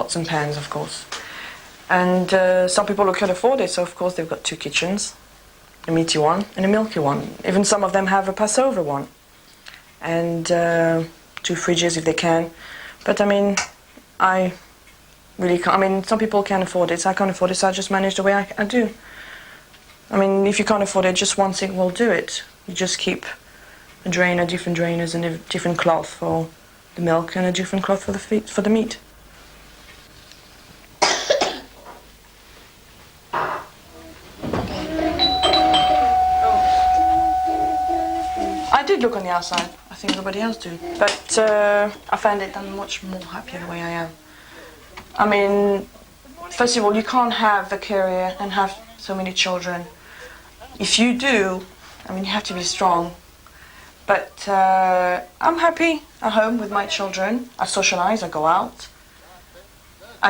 pots and pans, of course. And some people who can afford it, so of course they've got 2 kitchens, a meaty one and a milky one. Even some of them have a Passover one. And 2 fridges if they can. But I mean, I really can't. I mean, some people can afford it, so I can't afford it, so I just manage the way I do. I mean, if you can't afford it, just one thing will do it. You just keep a drainer, different drainers, and a different cloth for the milk and a different cloth for the meat. I did look on the outside. I think nobody else do. But I find it I'm much more happier the way I am. I mean, first of all, you can't have a career and have so many children. If you do, I mean, you have to be strong. But I'm happy at home with my children. I socialize, I go out.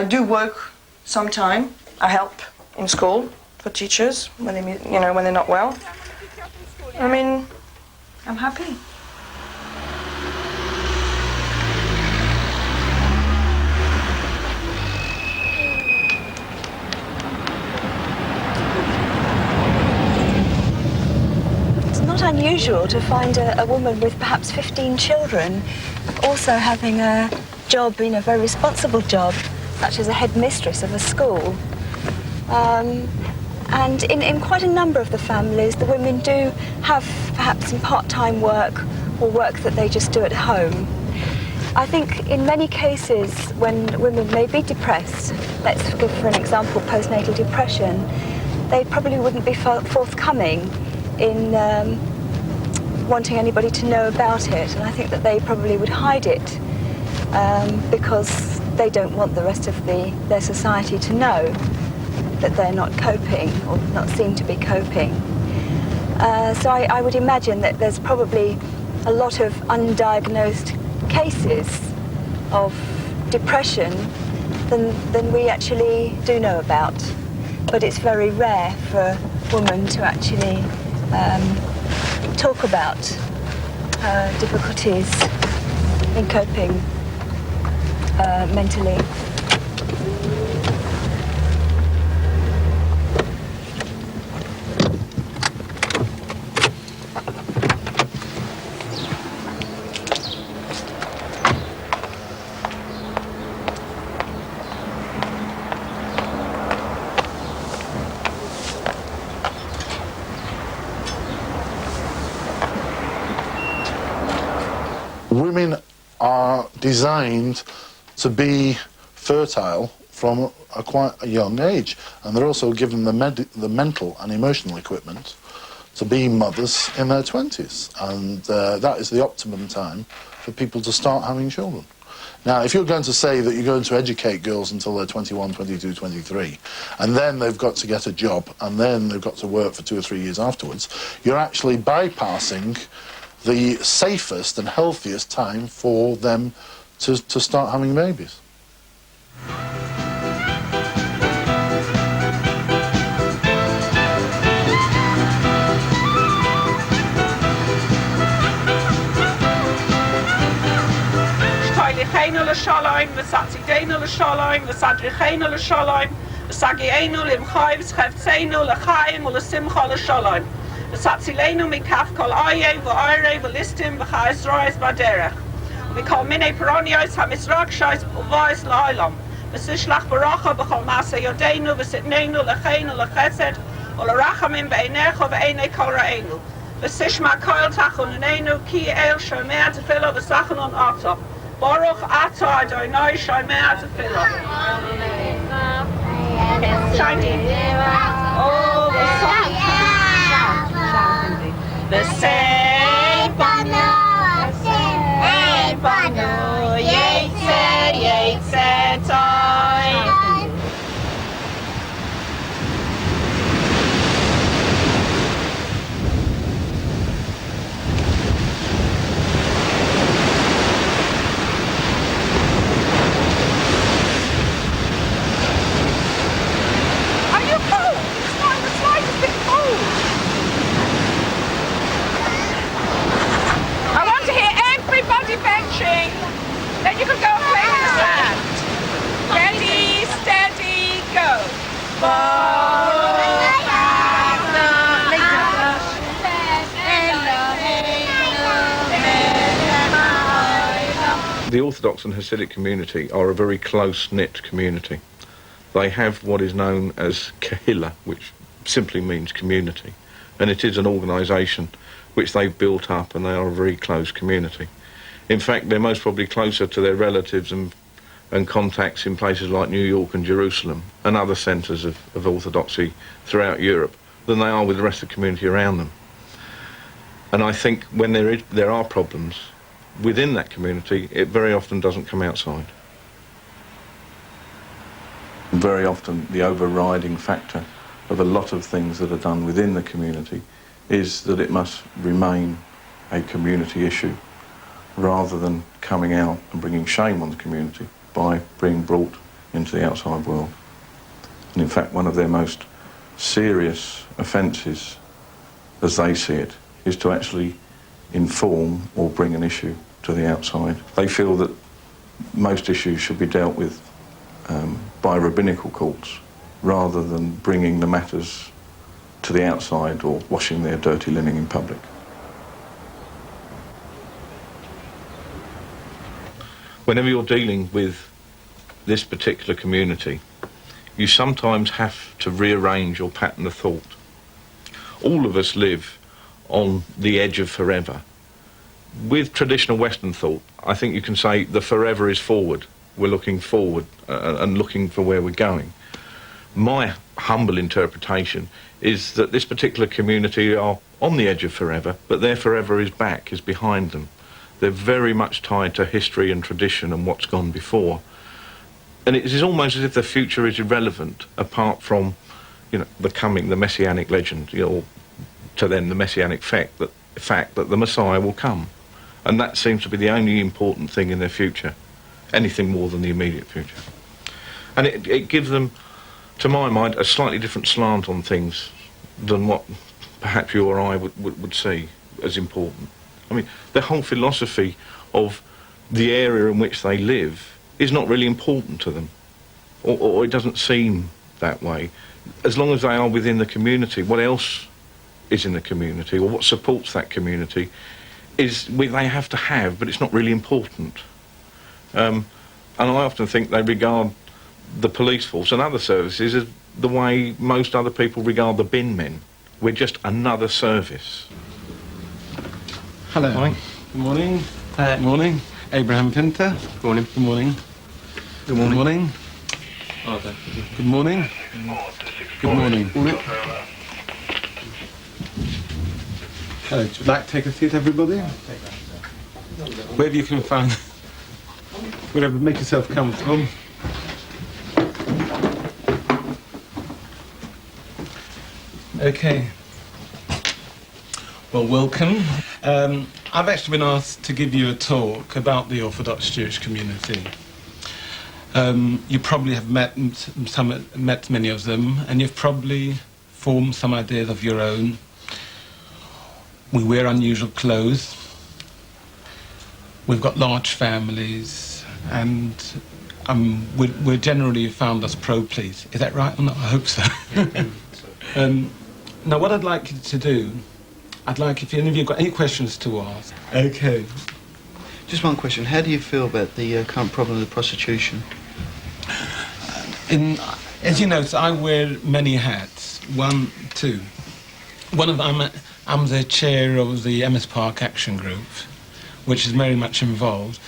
I do work sometime. I help in school for teachers when when they're not well. I mean, I'm happy. It's not unusual to find a woman with perhaps 15 children also having a job, a very responsible job, such as a headmistress of a school. And in quite a number of the families, the women do have perhaps some part-time work or work that they just do at home. I think in many cases when women may be depressed, let's give for an example postnatal depression, they probably wouldn't be forthcoming in wanting anybody to know about it. And I think that they probably would hide it because they don't want the rest of their society to know that they're not coping or not seem to be coping. So I would imagine that there's probably a lot of undiagnosed cases of depression than we actually do know about. But it's very rare for a woman to actually talk about difficulties in coping mentally. Women are designed to be fertile from quite a young age, and they're also given the mental and emotional equipment to be mothers in their 20s, and that is the optimum time for people to start having children. Now, if you're going to say that you're going to educate girls until they're 21, 22, 23, and then they've got to get a job, and then they've got to work for 2 or 3 years afterwards, you're actually bypassing the safest and healthiest time for them to start having babies. Satzilenu mikaf kol aye v'ayre v'listim v'chayis rois baderech. V'kol minei peronios ha'misrakshais u'vayis la'olam. V'sishlach baracha b'chol masa yodeinu v'sitneinu l'cheinu l'chesed u'l'rachamim b'einecha v'einei kol ra'enu. V'sishma koil tachonenu ki el shomea tefillah v'sachanon ata. Baruch ata Adonai shomea tefillah. Shiny. Oh, the same banu, yetze toy. Are you cold? It's not the slightest bit cold. The Orthodox and Hasidic community are a very close-knit community. They have what is known as kahila, which simply means community, and it is an organisation which they've built up, and they are a very close community. In fact, they're most probably closer to their relatives and contacts in places like New York and Jerusalem and other centres of Orthodoxy throughout Europe than they are with the rest of the community around them. And I think when there are problems within that community, it very often doesn't come outside. Very often the overriding factor of a lot of things that are done within the community is that it must remain a community issue rather than coming out and bringing shame on the community by being brought into the outside world. And in fact, one of their most serious offences, as they see it, is to actually inform or bring an issue to the outside. They feel that most issues should be dealt with by rabbinical courts rather than bringing the matters to the outside or washing their dirty linen in public. Whenever you're dealing with this particular community, you sometimes have to rearrange your pattern of thought. All of us live on the edge of forever. With traditional Western thought, I think you can say the forever is forward. We're looking forward and looking for where we're going. My humble interpretation is that this particular community are on the edge of forever, but their forever is back, is behind them. They're very much tied to history and tradition and what's gone before. And it is almost as if the future is irrelevant apart from, the messianic legend, to them the messianic fact that the Messiah will come. And that seems to be the only important thing in their future, anything more than the immediate future. And it gives them, to my mind, a slightly different slant on things than what perhaps you or I would see as important. I mean, the whole philosophy of the area in which they live is not really important to them, or it doesn't seem that way. As long as they are within the community, what else is in the community, or what supports that community, is they have to have, but it's not really important. And I often think they regard the police force and other services as the way most other people regard the bin men. We're just another service. Hello. Morning. Good morning. Good morning. Abraham Pinter. Good morning. Good morning. Good morning. Good morning. Good morning. Good morning. Hello. Would you like to take a seat, everybody? Wherever you can find. Whatever, make yourself comfortable. Okay. Well, welcome. I've actually been asked to give you a talk about the Orthodox Jewish community. You probably have met many of them, and you've probably formed some ideas of your own. We wear unusual clothes. We've got large families, and we're generally found as pro-police. Is that right or not? I hope so. Now, what I'd like you to do, if any of you have got any questions to ask. Okay. Just one question. How do you feel about the current problem of prostitution? As you know, I wear many hats. One of them, I'm the chair of the Emmis Park Action Group, which is very much involved.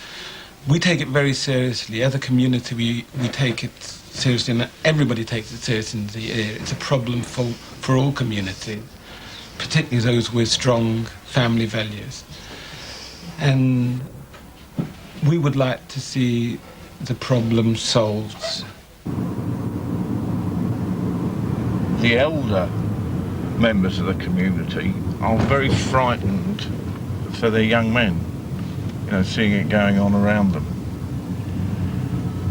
We take it very seriously. As a community, we take it seriously, and everybody takes it seriously in the area. It's a problem for all communities, particularly those with strong family values. And we would like to see the problem solved. The elder members of the community are very frightened for their young men, seeing it going on around them.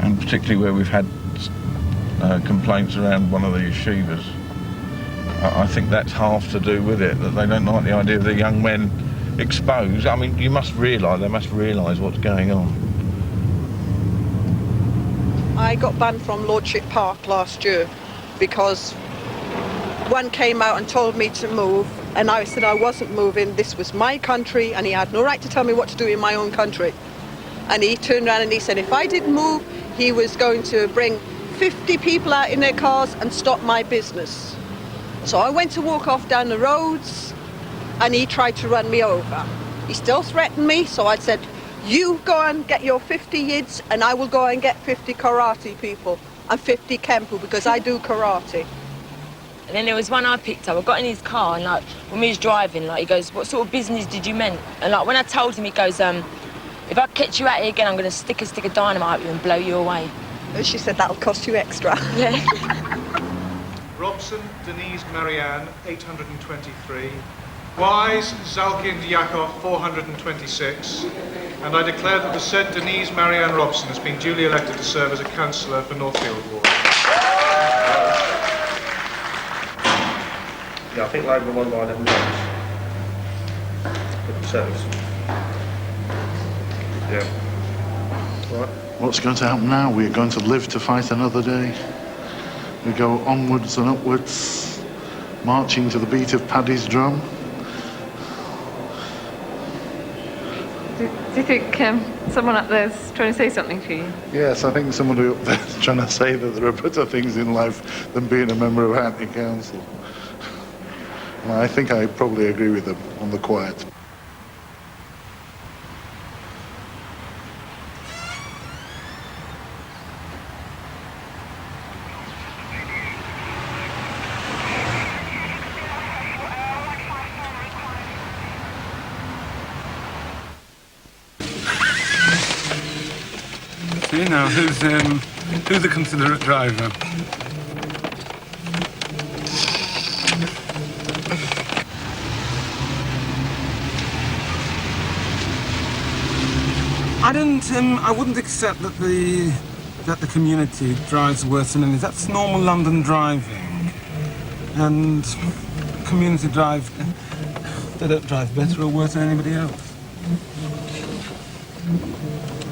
And particularly where we've had complaints around one of the yeshivas, I think that's half to do with it, that they don't like the idea of the young men exposed. I mean, they must realise what's going on. I got banned from Lordship Park last year because one came out and told me to move, and I said I wasn't moving. This was my country, and he had no right to tell me what to do in my own country. And he turned around and he said if I didn't move, he was going to bring 50 people out in their cars and stop my business. So I went to walk off down the roads and he tried to run me over. He still threatened me, so I said, you go and get your 50 yids and I will go and get 50 karate people and 50 kempu because I do karate. And then there was one I picked up. I got in his car and like when we was driving, like he goes, what sort of business did you mean? And like when I told him, he goes, if I catch you out here again, I'm going to stick a stick of dynamite at you and blow you away. And she said that'll cost you extra. Yeah. Robson, Denise Marianne, 823. Wise, Zalkind Yakov, 426. And I declare that the said Denise Marianne Robson has been duly elected to serve as a councillor for Northfield Ward. Yeah, I think Labour won by 11 votes. Good service. Yeah. Right. What's going to happen now? We're going to live to fight another day. We go onwards and upwards, marching to the beat of Paddy's drum. Do you think someone up there's trying to say something to you? Yes, I think somebody up there is trying to say that there are better things in life than being a member of Hackney Council. Well, I think I probably agree with them on the quiet. See now, who's the considerate driver? I wouldn't accept that the community drives worse than any. That's normal London driving, and community drive. They don't drive better or worse than anybody else.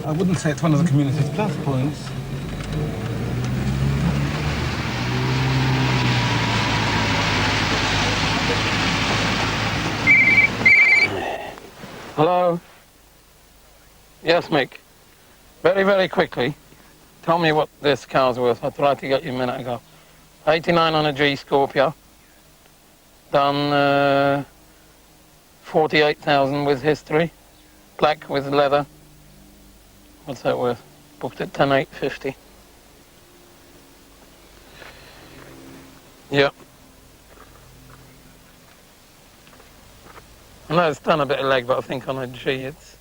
I wouldn't say it's one of the community's plus points. Hello? Yes, Mick. Very, very quickly, tell me what this car's worth. I tried to get you a minute ago. 89 on a G Scorpio. Done 48,000 with history. Black with leather. What's that worth? Booked at 10,850. Yep. I know it's done a bit of leg, but I think on a G it's